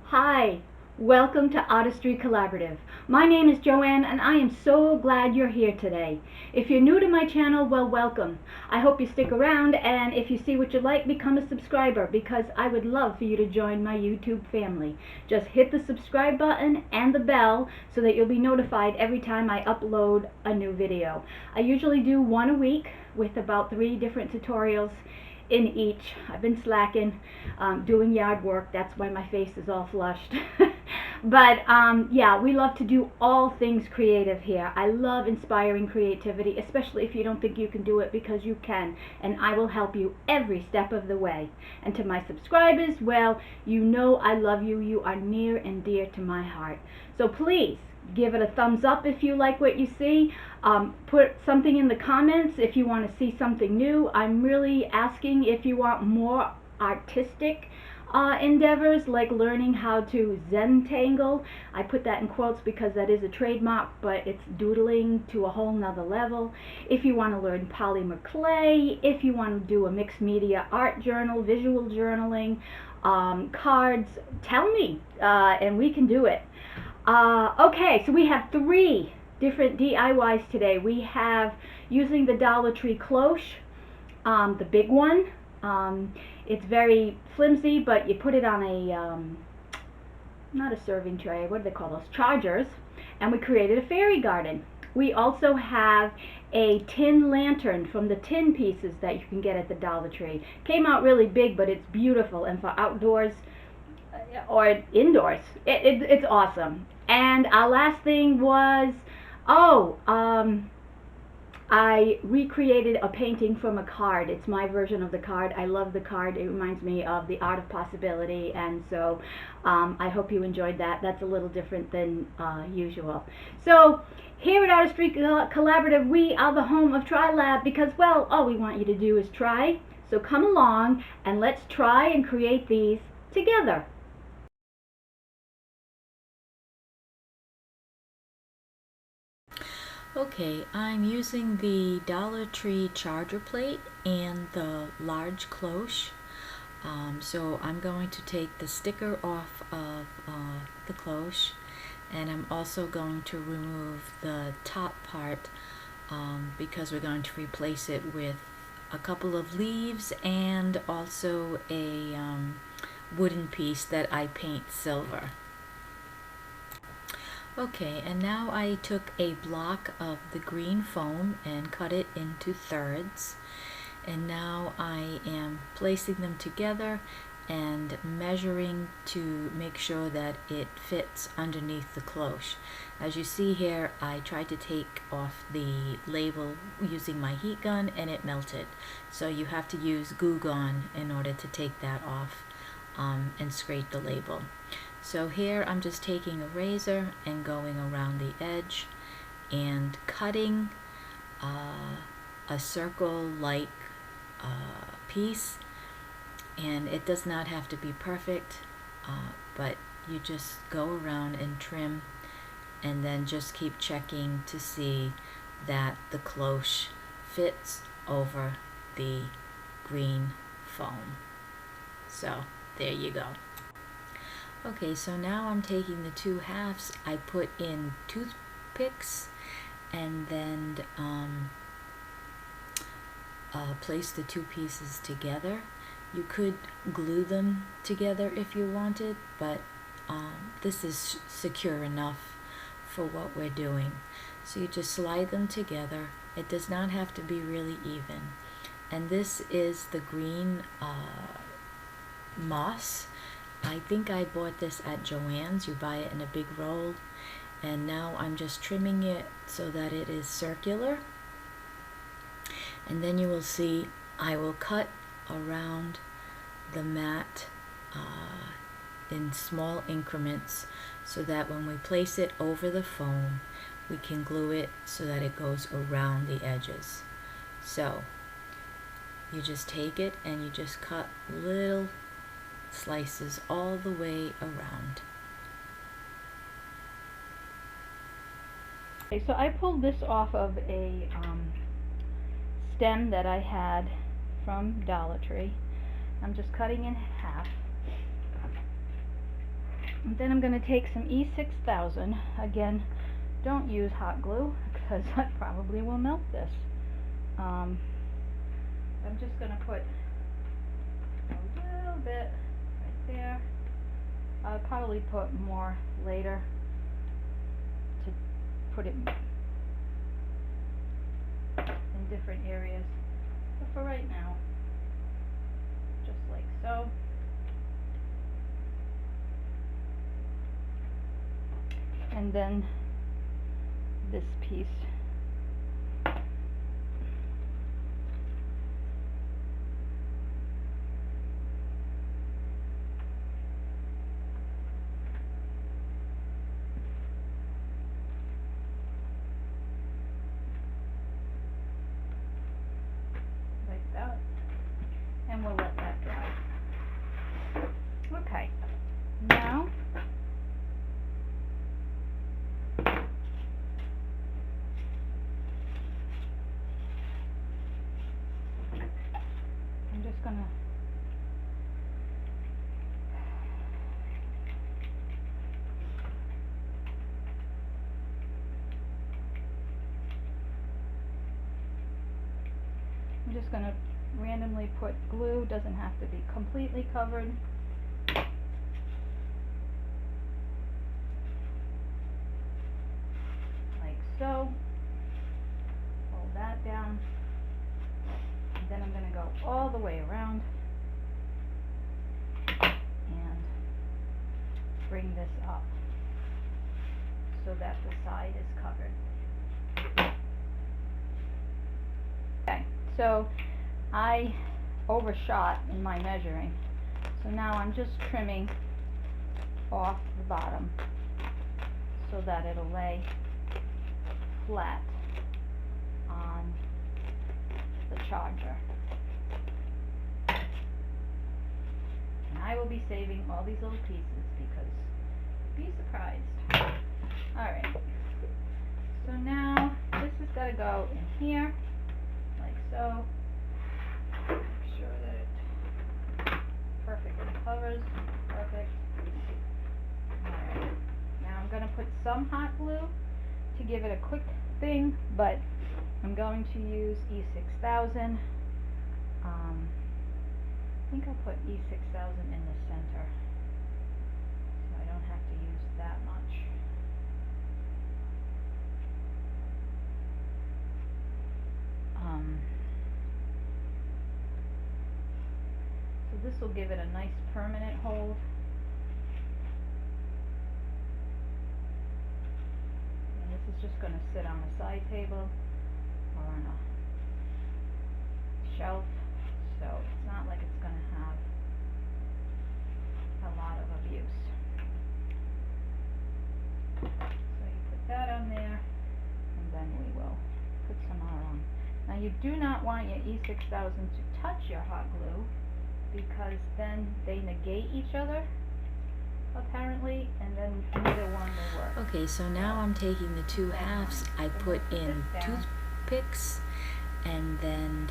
Hi, welcome to Artistry Collaborative. My name is Joanne and I am so glad you're here today. If you're new to my channel, well, welcome. I hope you stick around, and if you see what you like, become a subscriber, because I would love for you to join my YouTube family. Just hit the subscribe button and the bell so that you'll be notified every time I upload a new video. I usually do one a week with about 3 different tutorials in each. I've been slacking, doing yard work. That's why my face is all flushed. But yeah, we love to do all things creative here. I love inspiring creativity, especially if you don't think you can do it, because you can, and I will help you every step of the way. And to my subscribers, well, you know I love you. You are near and dear to my heart. So please give it a thumbs up if you like what you see. Put something in the comments if you want to see something new. I'm really asking if you want more artistic endeavors, like learning how to Zentangle. I put that in quotes because that is a trademark, but it's doodling to a whole nother level. If you want to learn polymer clay, if you want to do a mixed media art journal, visual journaling, cards, tell me, and we can do it. Okay, so we have 3 different DIYs today. We have using the Dollar Tree cloche, the big one. It's very flimsy, but you put it on a, not a serving tray, what do they call those? Chargers. And we created a fairy garden. We also have a tin lantern from the tin pieces that you can get at the Dollar Tree. Came out really big, but it's beautiful, and for outdoors or indoors, it's awesome. And our last thing was, I recreated a painting from a card. It's my version of the card. I love the card. It reminds me of the art of possibility, and so I hope you enjoyed that. That's a little different than usual. So here at Artistry Collaborative, we are the home of Try Lab, because, well, all we want you to do is try. So come along and let's try and create these together. Okay, I'm using the Dollar Tree charger plate and the large cloche. So I'm going to take the sticker off of the cloche, and I'm also going to remove the top part because we're going to replace it with a couple of leaves and also a wooden piece that I paint silver. Okay, and now I took a block of the green foam and cut it into thirds, and now I am placing them together and measuring to make sure that it fits underneath the cloche. As you see here, I tried to take off the label using my heat gun and it melted, so you have to use Glue Gun in order to take that off and scrape the label. So here I'm just taking a razor and going around the edge and cutting a circle-like piece, and it does not have to be perfect, but you just go around and trim, and then just keep checking to see that the cloche fits over the green foam. So there you go. Okay, so now I'm taking the 2 halves, I put in toothpicks, and then place the 2 pieces together. You could glue them together if you wanted, but this is secure enough for what we're doing. So you just slide them together. It does not have to be really even. And this is the green moss. I think I bought this at Joann's. You buy it in a big roll, and now I'm just trimming it so that it is circular, and then you will see I will cut around the mat in small increments so that when we place it over the foam, we can glue it so that it goes around the edges. So you just take it and you just cut little slices all the way around. Okay, so I pulled this off of a stem that I had from Dollar Tree. I'm just cutting in half. And then I'm going to take some E6000. Again, don't use hot glue because I probably will melt this. I'm just going to put a little bit right there. I'll probably put more later to put it in different areas, but for right now, just like so. And then this piece. Like that. And we'll let that dry. Okay. Now I'm just gonna randomly put glue. Doesn't have to be completely covered. Like so. Hold that down. And then I'm going to go all the way around and bring this up so that the side is covered. Okay, so I overshot in my measuring, so now I'm just trimming off the bottom so that it'll lay flat on the charger. And I will be saving all these little pieces because you'll be surprised. Alright, so now this has got to go in here like so. Make sure that it perfectly covers. Perfect. Alright, now I'm going to put some hot glue to give it a quick thing, but I'm going to use E6000. I think I'll put E6000 in the center so I don't have to use that much. So this will give it a nice permanent hold. And this is just going to sit on a side table or on a shelf, so it's not like it's going to have a lot of abuse. So you put that on there, and then we will put some more on. Now you do not want your E6000 to touch your hot glue, because then they negate each other, apparently, and then neither one will work. Okay, so now I'm taking the two halves, I put in toothpicks, and then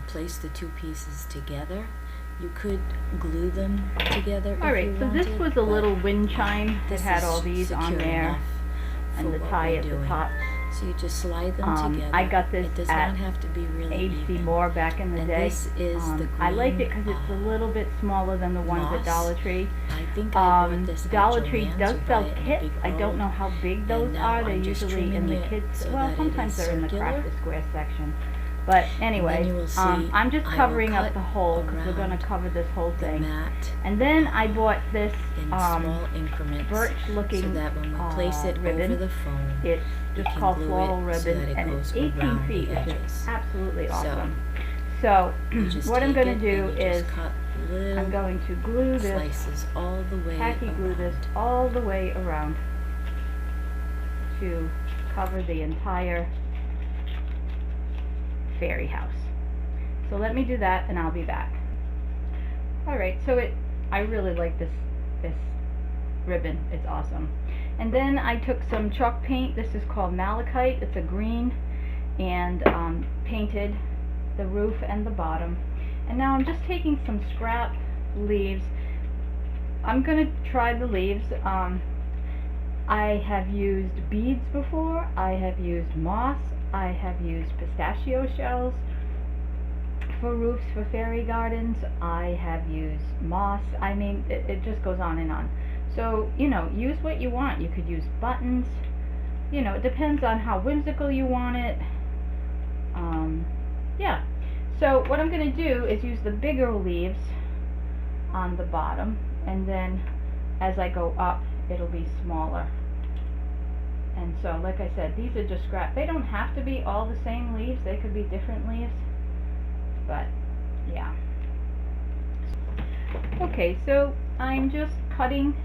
place the two pieces together. You could glue them together if you wanted. Alright, so this was a little wind chime that had all these on there, and the tie at the top. So you just slide them together. I got this it does at not have to be really ABC even. Moore back in the day. This is the green, I liked it because it's a little bit smaller than the ones at Dollar Tree. I think I bought this at Dollar Tree Joann's does or sell buy it in a kits. big I don't roll. know how big those And now are. They're I'm just usually in the trimming it kids. so Well, that it sometimes is they're in the circular. Craft the Square section. But anyway, you will see I'm just I will covering up cut the hole because we're going to cover this whole the thing. mat And then I bought this in small increments birch-looking so that when we place it ribbon. over the foam, It's you just can called glue floral it so ribbon, that it and goes it's 18 around feet, the which is edges. absolutely awesome. So You just what I'm take going to it do and you is just cut little I'm going to glue this, slices all the way tacky glue this around. all the way around to cover the entire fairy house. So let me do that and I'll be back. Alright, so I really like this ribbon. It's awesome. And then I took some chalk paint. This is called malachite. It's a green, and painted the roof and the bottom. And now I'm just taking some scrap leaves. I'm gonna try the leaves. I have used beads before, I have used moss, I have used pistachio shells for roofs for fairy gardens, I have used moss. I mean, it just goes on and on. So, you know, use what you want. You could use buttons, you know, it depends on how whimsical you want it. Yeah. So what I'm going to do is use the bigger leaves on the bottom, and then as I go up, it'll be smaller. And so, like I said, these are just scrap. They don't have to be all the same leaves. They could be different leaves. But, yeah. Okay, so I'm just cutting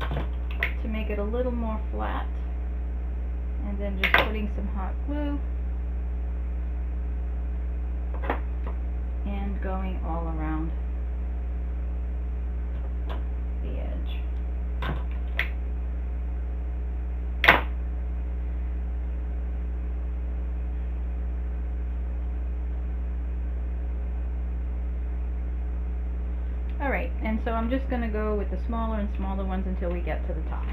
to make it a little more flat. And then just putting some hot glue. And going all around the edge. Alright, and so I'm just going to go with the smaller and smaller ones until we get to the top.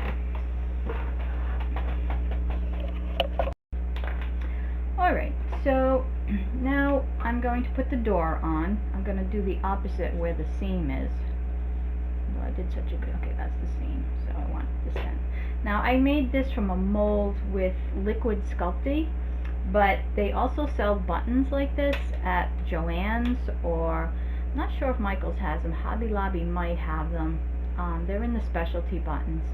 Alright, so now I'm going to put the door on. I'm going to do the opposite where the seam is. Well, I did such a good, okay, that's the seam, so I want this end. Now I made this from a mold with liquid Sculpey, but they also sell buttons like this at Joann's, or I'm not sure if Michael's has them. Hobby Lobby might have them. They're in the specialty buttons.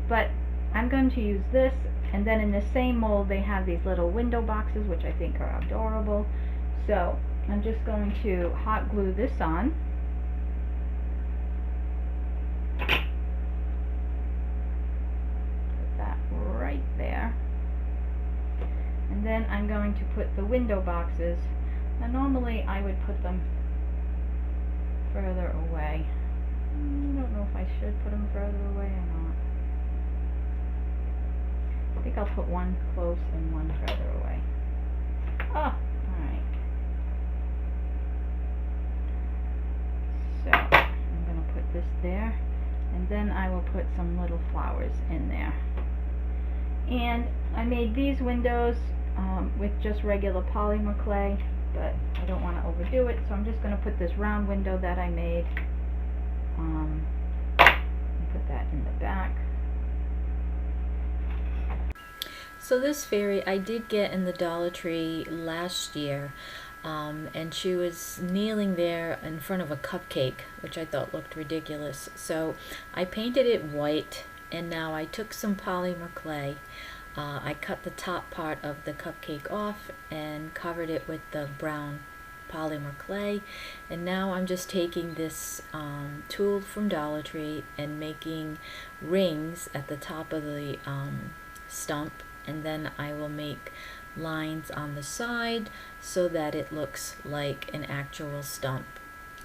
But I'm going to use this, and then in the same mold they have these little window boxes, which I think are adorable. So I'm just going to hot glue this on. Put that right there. And then I'm going to put the window boxes. Now normally I would put them further away. I don't know if I should put them further away or not. I think I'll put one close and one further away. Oh, alright. So, I'm going to put this there, and then I will put some little flowers in there. And I made these windows with just regular polymer clay, but I don't want to overdo it, so I'm just going to put this round window that I made, and put that in the back. So this fairy I did get in the Dollar Tree last year, and she was kneeling there in front of a cupcake, which I thought looked ridiculous. So I painted it white, and now I took some polymer clay. I cut the top part of the cupcake off and covered it with the brown polymer clay, and now I'm just taking this tool from Dollar Tree and making rings at the top of the stump, and then I will make lines on the side so that it looks like an actual stump.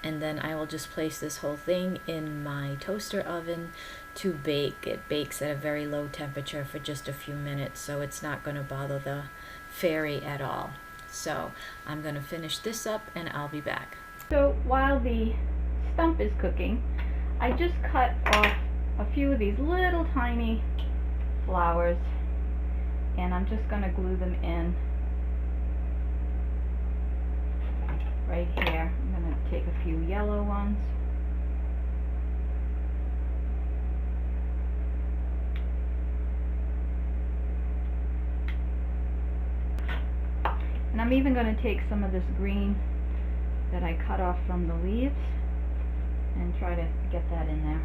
And then I will just place this whole thing in my toaster oven to bake. It bakes at a very low temperature for just a few minutes, so it's not going to bother the fairy at all. So I'm going to finish this up and I'll be back. So while the stump is cooking, I just cut off a few of these little tiny flowers, and I'm just going to glue them in right here. I'm going to take a few yellow ones. And I'm even going to take some of this green that I cut off from the leaves and try to get that in there.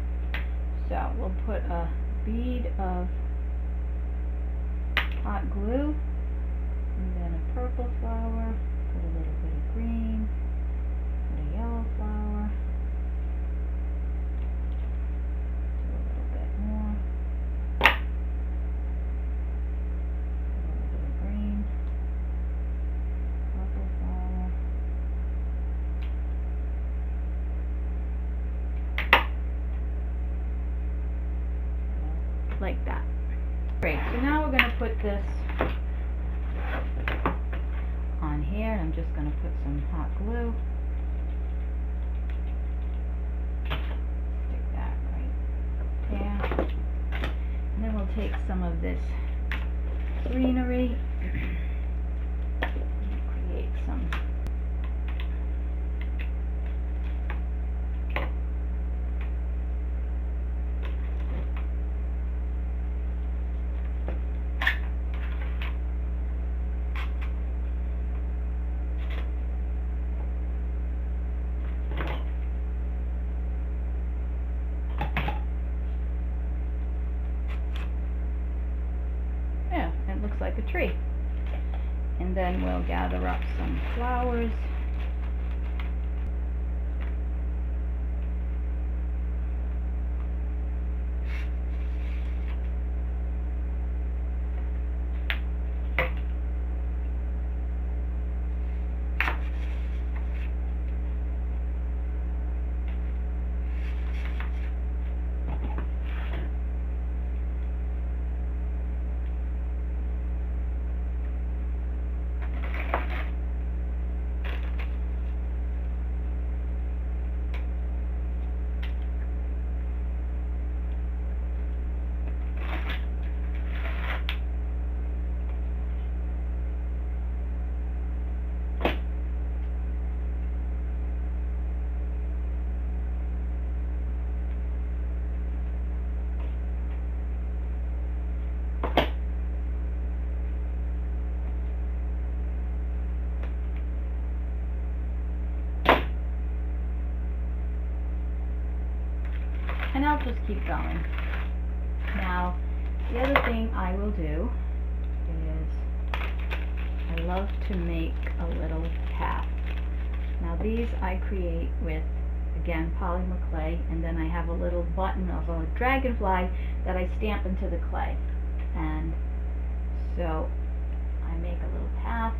So we'll put a bead of hot glue, and then a purple flower, put a little bit of green, put a yellow flower, do a little bit more, put a little bit of green, purple flower, like that. Great, so now we're going to put this on here, and I'm just going to put some hot glue. some of this greenery. Create some it looks like a tree. And then we'll gather up some flowers. And I'll just keep going. Now, the other thing I will do is I love to make a little path. Now these I create with, again, polymer clay, and then I have a little button of a dragonfly that I stamp into the clay. And so I make a little path.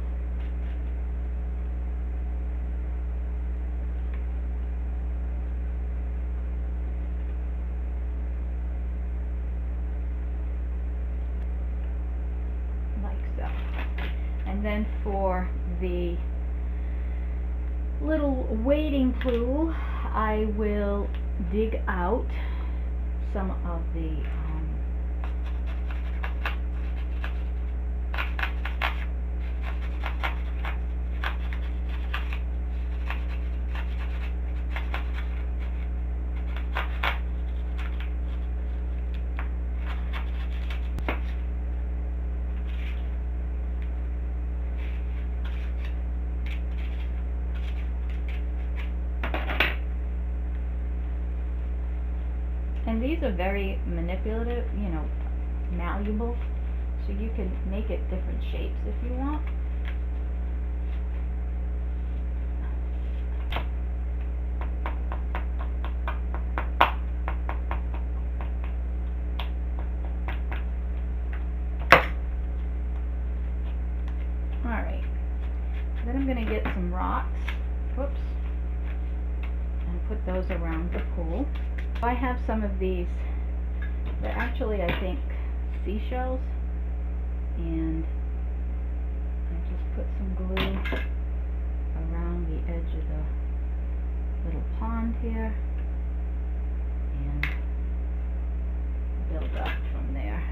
And then for the little wading pool, I will dig out some of the and these are very manipulative, you know, malleable, so you can make it different shapes if you want. Alright, then I'm going to get some rocks, whoops, and put those around the pool. I have some of these, they're actually, I think, seashells, and I just put some glue around the edge of the little pond here, and build up from there.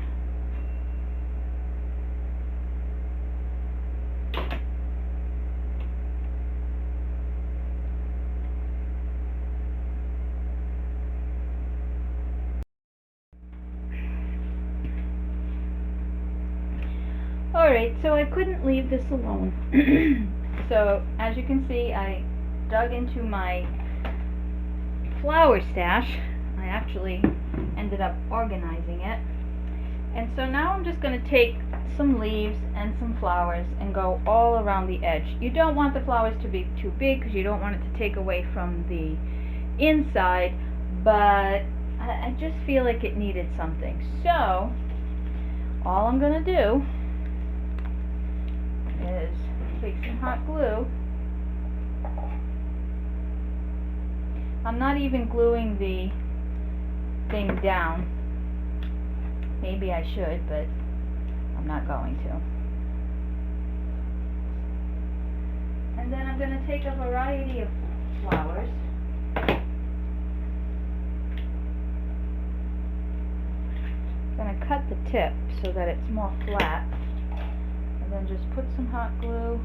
Alright, so I couldn't leave this alone. So, as you can see, I dug into my flower stash. I actually ended up organizing it. And so now I'm just going to take some leaves and some flowers and go all around the edge. You don't want the flowers to be too big because you don't want it to take away from the inside, but I just feel like it needed something. So, all I'm going to do is take some hot glue. I'm not even gluing the thing down. Maybe I should, but I'm not going to. And then I'm going to take a variety of flowers. I'm going to cut the tip so that it's more flat, and then just put some hot glue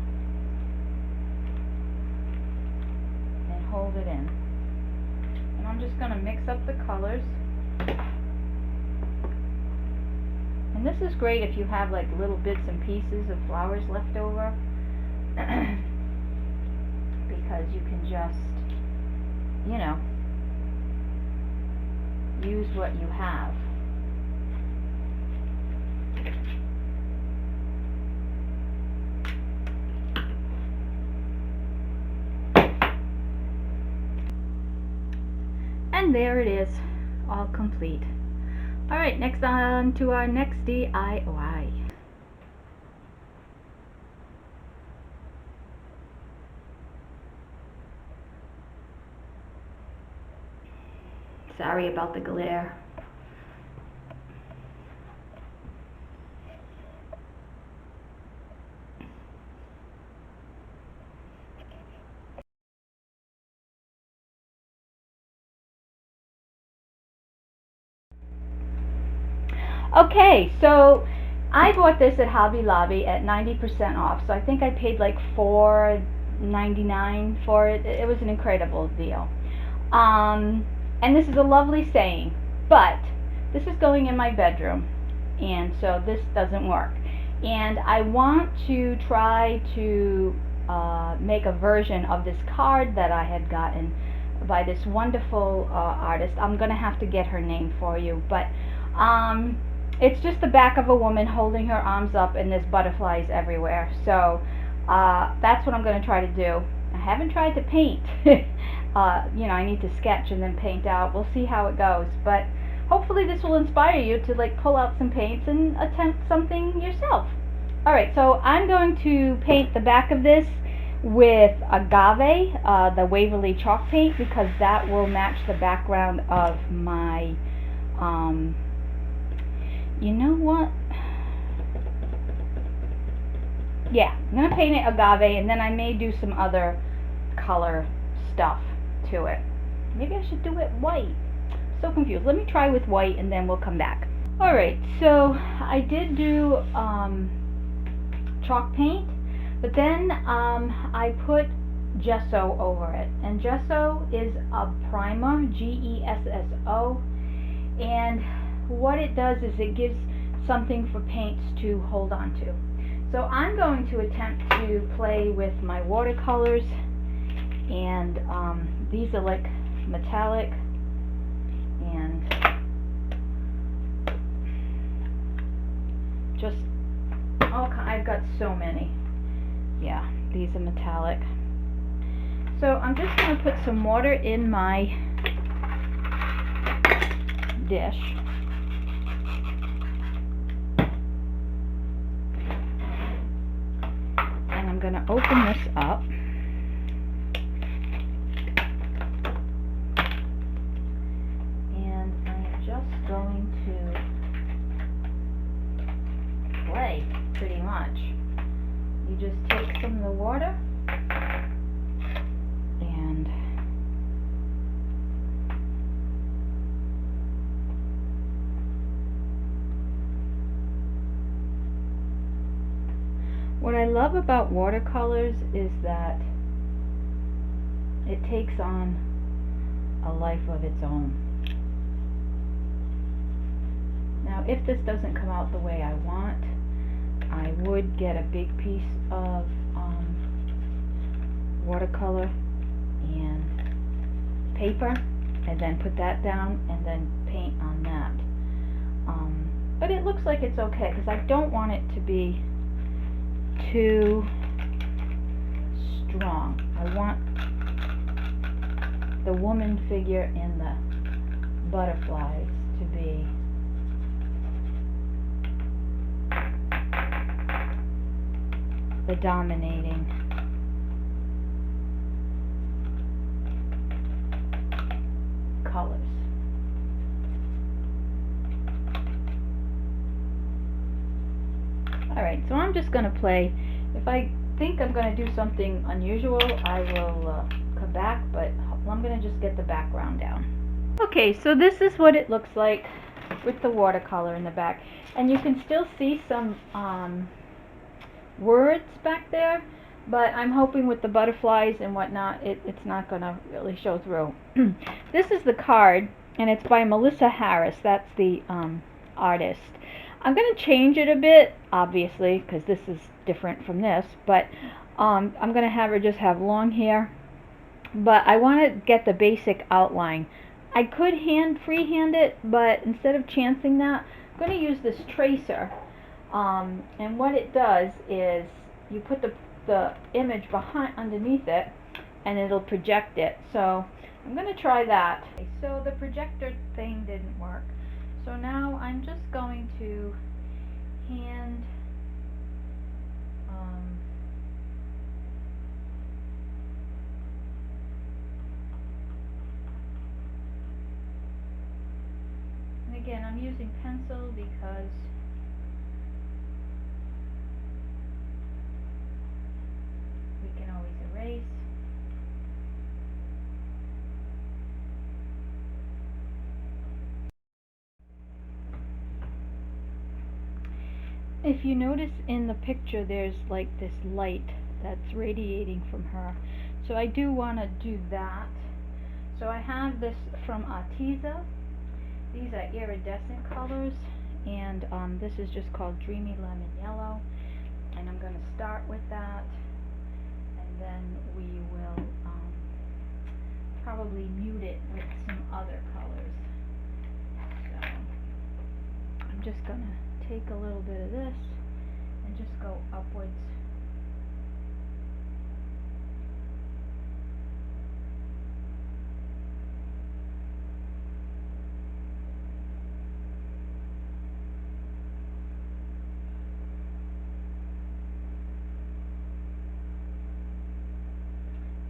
and hold it in. And I'm just going to mix up the colors. And this is great if you have like little bits and pieces of flowers left over, because you can just, you know, use what you have. And there it is, all complete. Alright, next on to our next DIY. Sorry about the glare. Okay, so I bought this at Hobby Lobby at 90% off, so I think I paid like $4.99 for it. It was an incredible deal. And this is a lovely saying, but this is going in my bedroom, and so this doesn't work. And I want to try to make a version of this card that I had gotten by this wonderful artist. I'm going to have to get her name for you, but it's just the back of a woman holding her arms up, and there's butterflies everywhere. So that's what I'm going to try to do. I haven't tried to paint. You know, I need to sketch and then paint out. We'll see how it goes. But hopefully this will inspire you to like pull out some paints and attempt something yourself. Alright, so I'm going to paint the back of this with Agave, the Waverly chalk paint, because that will match the background of my you know what? Yeah, I'm going to paint it Agave, and then I may do some other color stuff to it. Maybe I should do it white. So confused. Let me try with white, and then we'll come back. Alright, so I did do chalk paint, but then I put gesso over it. And gesso is a primer, Gesso, and what it does is it gives something for paints to hold on to. So I'm going to attempt to play with my watercolors, and these are like metallic, and just I've got so many. Yeah, these are metallic. So I'm just going to put some water in my dish. I'm going to open this up, and I'm just going to play pretty much. You just take some of the water and what I love about watercolors is that it takes on a life of its own. Now, if this doesn't come out the way I want, I would get a big piece of watercolor and paper, and then put that down and then paint on that. But it looks like it's okay, because I don't want it to be too strong. I want the woman figure and the butterflies to be the dominating colors. Alright, so I'm just going to play. If I think I'm going to do something unusual, I will come back, but I'm going to just get the background down. Okay, so this is what it looks like with the watercolor in the back. And you can still see some words back there, but I'm hoping with the butterflies and whatnot, it's not going to really show through. This is the card, and it's by Melissa Harris. That's the artist. I'm going to change it a bit, obviously, because this is different from this, but I'm going to have her just have long hair, but I want to get the basic outline. I could freehand it, but instead of chancing that, I'm going to use this tracer. And what it does is you put the image underneath it, and it'll project it. So I'm going to try that. So the projector thing didn't work. So now I'm just going to hand and again, I'm using pencil because we can always erase. If you notice in the picture, there's like this light that's radiating from her. So I do want to do that. So I have this from Arteza. These are iridescent colors, and this is just called Dreamy Lemon Yellow. And I'm going to start with that, and then we will probably mute it with some other colors. So I'm just going to take a little bit of this and just go upwards.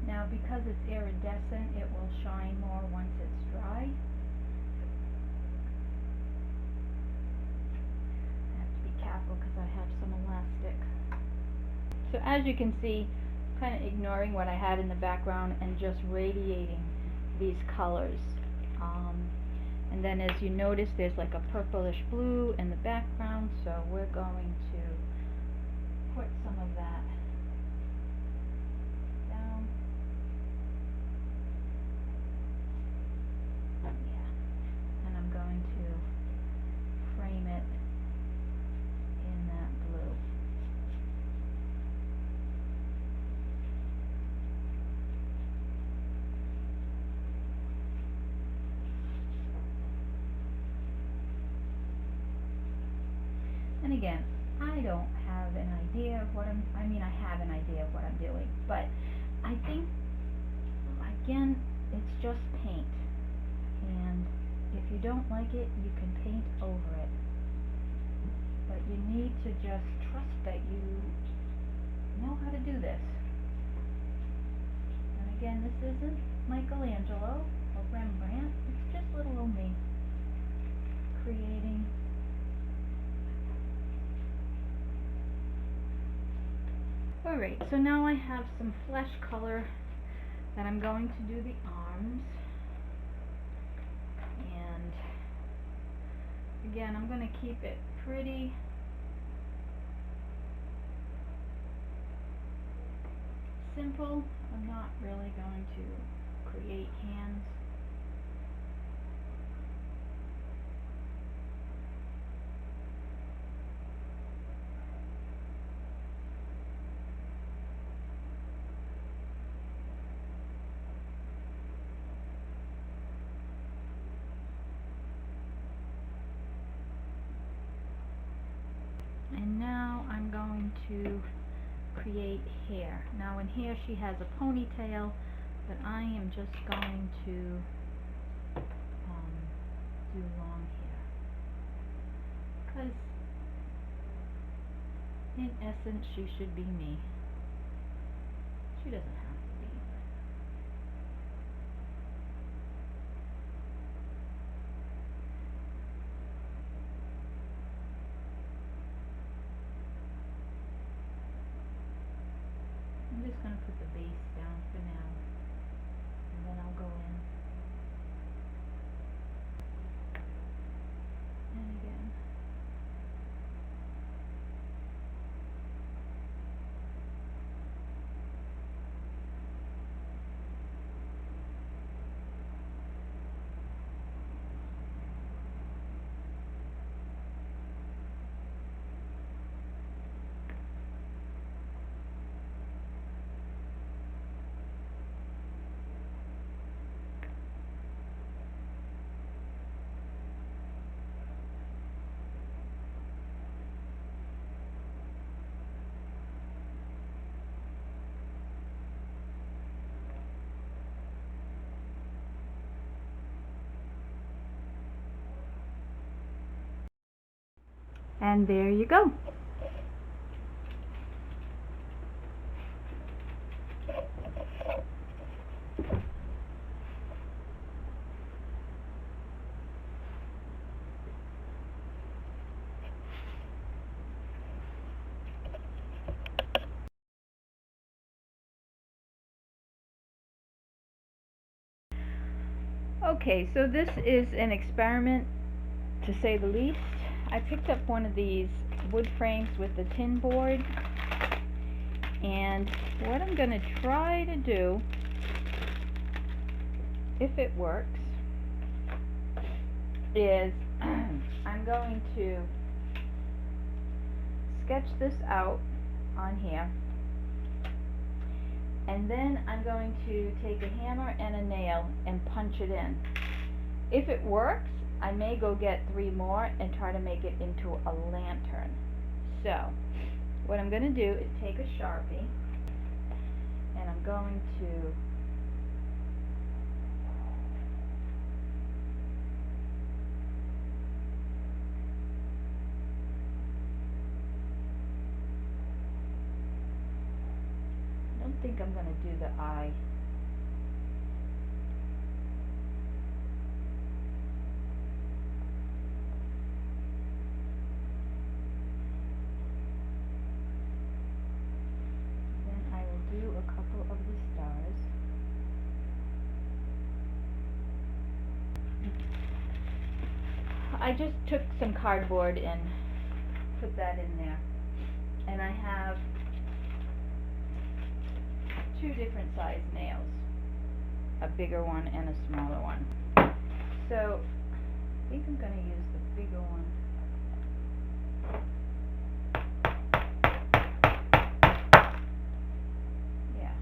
Now, because it's iridescent, it will shine more once it's dry. I have to be careful because I have some elastic. So as you can see, kind of ignoring what I had in the background and just radiating these colors. And then as you notice, there's like a purplish blue in the background, so we're going to put some of that down. Yeah. And I'm going to frame it in that blue. And again, I don't have an idea of what I have an idea of what I'm doing, but I think, again, it's just paint. And if you don't like it, you can paint over it. But you need to just trust that you know how to do this. And again, this isn't Michelangelo or Rembrandt, it's just little old me creating. Alright, so now I have some flesh color that I'm going to do the arms. And again, I'm going to keep it pretty simple. I'm not really going to create hands. And now I'm going to create hair. Now in here she has a ponytail, but I am just going to do long hair. Because in essence she should be me. She doesn't have to be, but I'm just going to put the base down for now, and then I'll go in. And again. And there you go. Okay, so this is an experiment, to say the least. I picked up one of these wood frames with the tin board, and what I'm going to try to do, if it works, is I'm going to sketch this out on here, and then I'm going to take a hammer and a nail and punch it in. If it works, I may go get 3 more and try to make it into a lantern. So, what I'm going to do is take a Sharpie, and I'm going to I don't think I'm going to do the eye. Then I will do a couple of the stars. I just took some cardboard and put that in there. And I have 2 different size nails, a bigger one and a smaller one. So I think I'm going to use the bigger one. Yeah.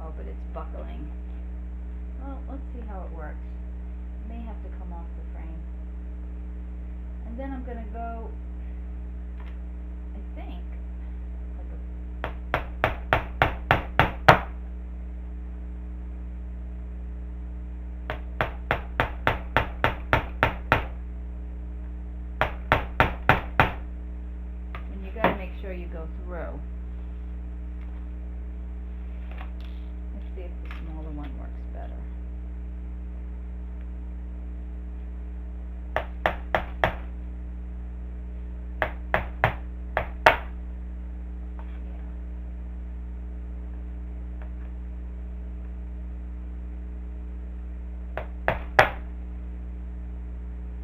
Oh, but it's buckling. Well, let's see how it works. It may have to come off the frame. And then I'm going to go, I think, sure you go through. Let's see if the smaller one works better.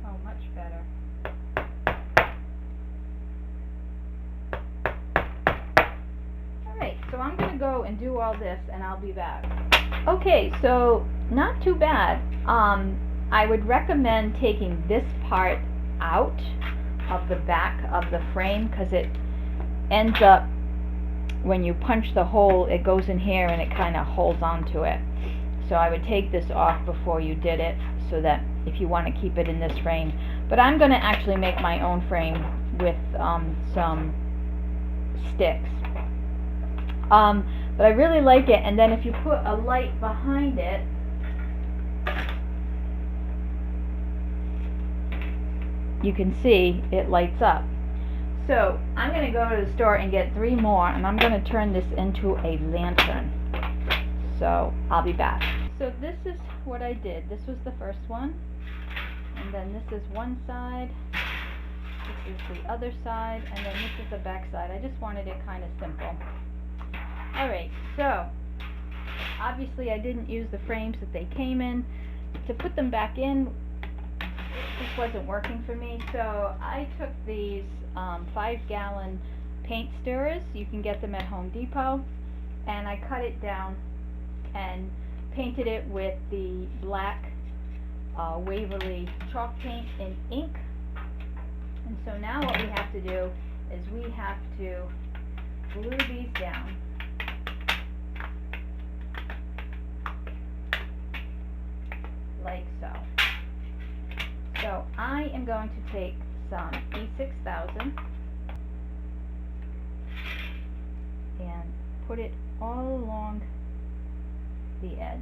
Oh, much better. So I'm going to go and do all this, and I'll be back. Okay, so not too bad. I would recommend taking this part out of the back of the frame, because it ends up, when you punch the hole, it goes in here and it kind of holds onto it. So I would take this off before you did it, so that if you want to keep it in this frame. But I'm going to actually make my own frame with some sticks. But I really like it, and then if you put a light behind it, you can see it lights up. So I'm going to go to the store and get 3 more, and I'm going to turn this into a lantern. So I'll be back. So this is what I did. This was the first one, and then this is one side, this is the other side, and then this is the back side. I just wanted it kind of simple. Alright, so obviously I didn't use the frames that they came in. To put them back in, this wasn't working for me, so I took these 5-gallon paint stirrers. You can get them at Home Depot, and I cut it down and painted it with the black Waverly chalk paint in ink. And so now what we have to do is we have to glue these down. Like so. So I am going to take some E6000 and put it all along the edge.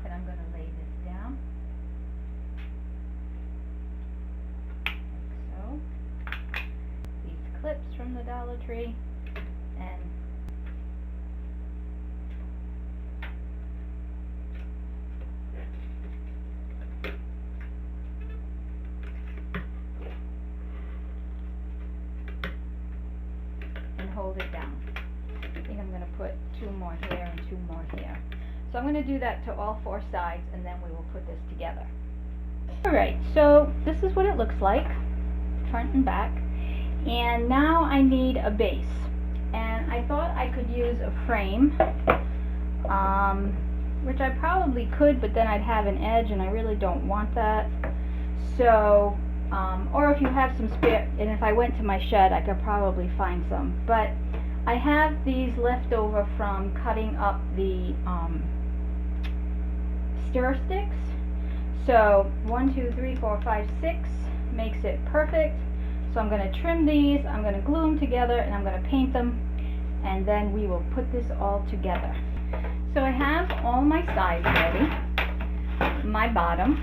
And I'm going to lay this down. Clips from the Dollar Tree, and hold it down. I think I'm going to put 2 more here and 2 more here. So I'm going to do that to all 4 sides, and then we will put this together. Alright, so this is what it looks like, front and back. And now I need a base, and I thought I could use a frame, which I probably could, but then I'd have an edge and I really don't want that. So or if you have some spare, and if I went to my shed I could probably find some, but I have these left over from cutting up the stir sticks. So 1, 2, 3, 4, 5, 6 makes it perfect. So I'm going to trim these, I'm going to glue them together, and I'm going to paint them, and then we will put this all together. So I have all my sides ready, my bottom.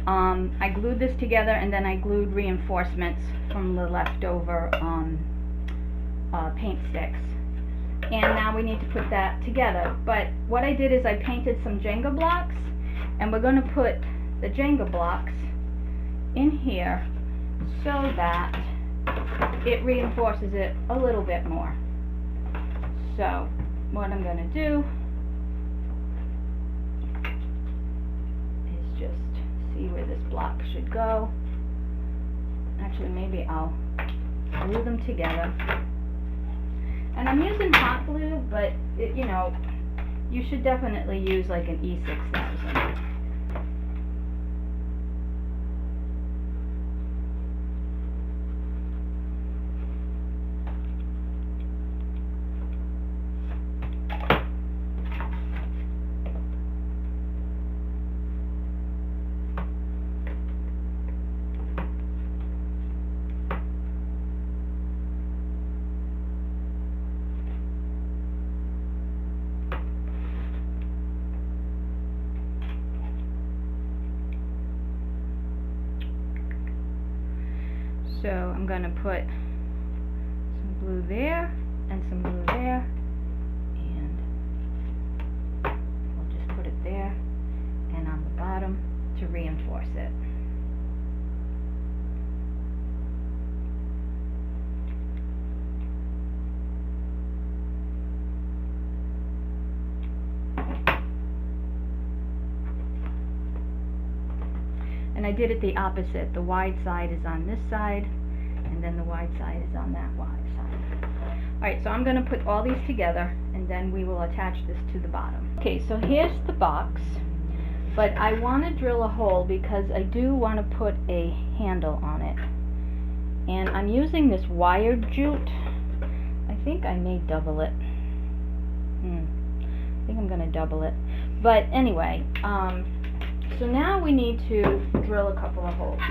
I glued this together, and then I glued reinforcements from the leftover paint sticks. And now we need to put that together. But what I did is I painted some Jenga blocks, and we're going to put the Jenga blocks in here so that it reinforces it a little bit more. So what I'm going to do is just see where this block should go. Actually, maybe I'll glue them together. And I'm using hot glue, but it, you know, you should definitely use like an E6000. So I'm going to put some glue there and some glue there, and we'll just put it there and on the bottom to reinforce it. And I did it the opposite. The wide side is on this side, and then the wide side is on that wide side. Alright, so I'm going to put all these together, and then we will attach this to the bottom. Okay, so here's the box, but I want to drill a hole because I do want to put a handle on it. And I'm using this wire jute. I think I may double it. I think I'm going to double it. But anyway, so now we need to drill a couple of holes.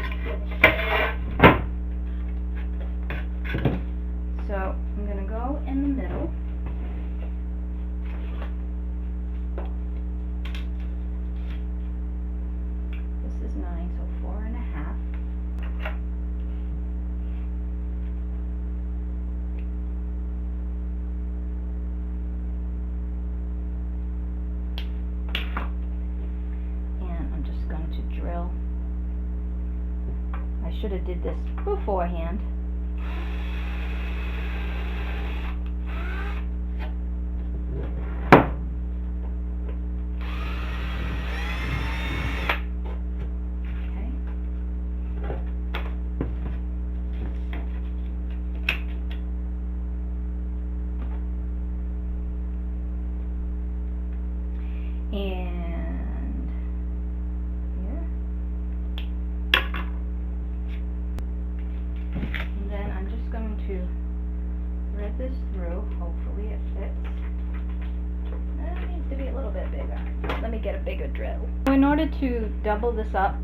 So I'm going to go in the middle. This is 9, so 4.5. Drill. I should have did this beforehand, get a bigger drill. In order to double this up,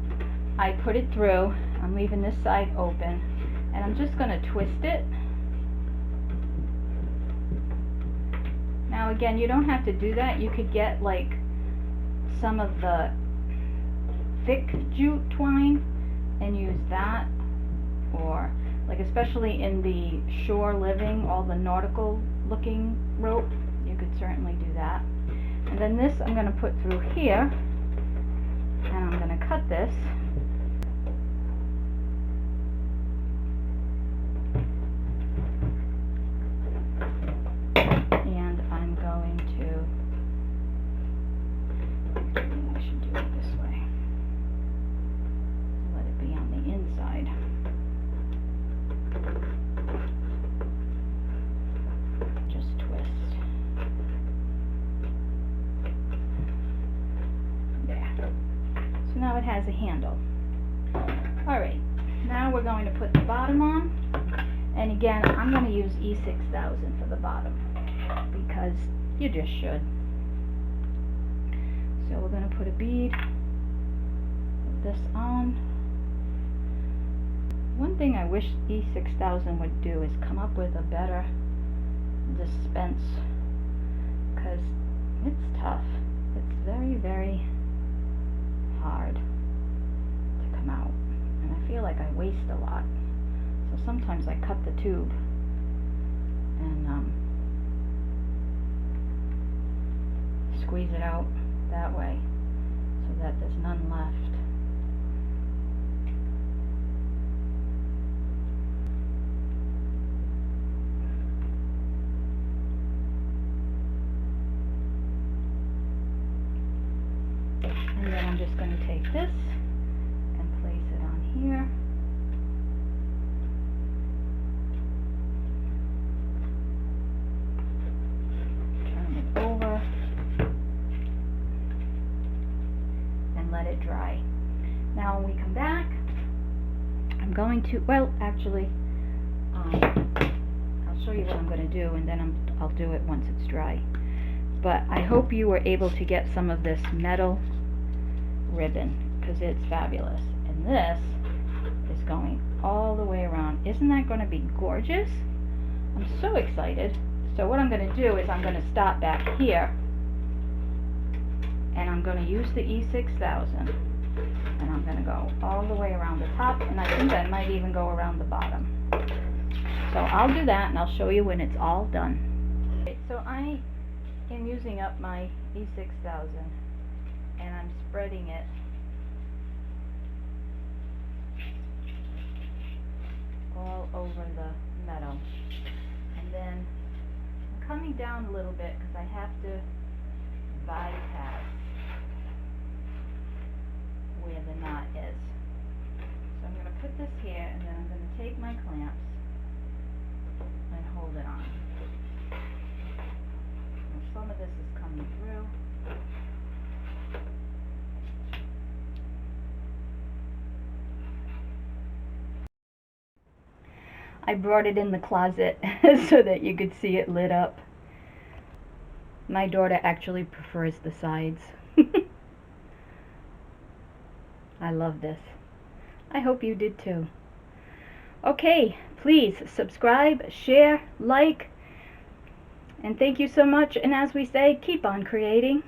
I put it through. I'm leaving this side open, and I'm just going to twist it. Now again, you don't have to do that. You could get like some of the thick jute twine and use that, or like especially in the shore living, all the nautical looking rope, you could certainly do that. And then this I'm going to put through here, and I'm going to cut this. And I'm going to, actually I should do it this way. Let it be on the inside. Just twist. There. So now it has a handle. Alright, now we're going to put the bottom on. And again, I'm going to use E6000 for the bottom, because you just should. So we're going to put a bead, put this on. One thing I wish E6000 would do is come up with a better dispense, because it's tough. It's very, very hard to come out, and I feel like I waste a lot. So sometimes I cut the tube and squeeze it out that way so that there's none left. And then I'm just going to take this and place it on here. Over and let it dry. Now when we come back, I'm going to, well actually I'll show you what I'm going to do, and then I'll do it once it's dry. But I hope you were able to get some of this metal ribbon, because it's fabulous, and this is going all the way around. Isn't that going to be gorgeous? I'm so excited. So what I'm going to do is I'm going to stop back here, and I'm going to use the E6000, and I'm going to go all the way around the top, and I think I might even go around the bottom. So I'll do that, and I'll show you when it's all done. Okay, so I am using up my E6000, and I'm spreading it all over the metal, and then coming down a little bit because I have to bypass where the knot is. So I'm going to put this here, and then I'm going to take my clamps and hold it on. Now some of this is coming through. I brought it in the closet so that you could see it lit up. My daughter actually prefers the sides. I love this. I hope you did too. Okay, please subscribe, share, like, and thank you so much. And as we say, keep on creating.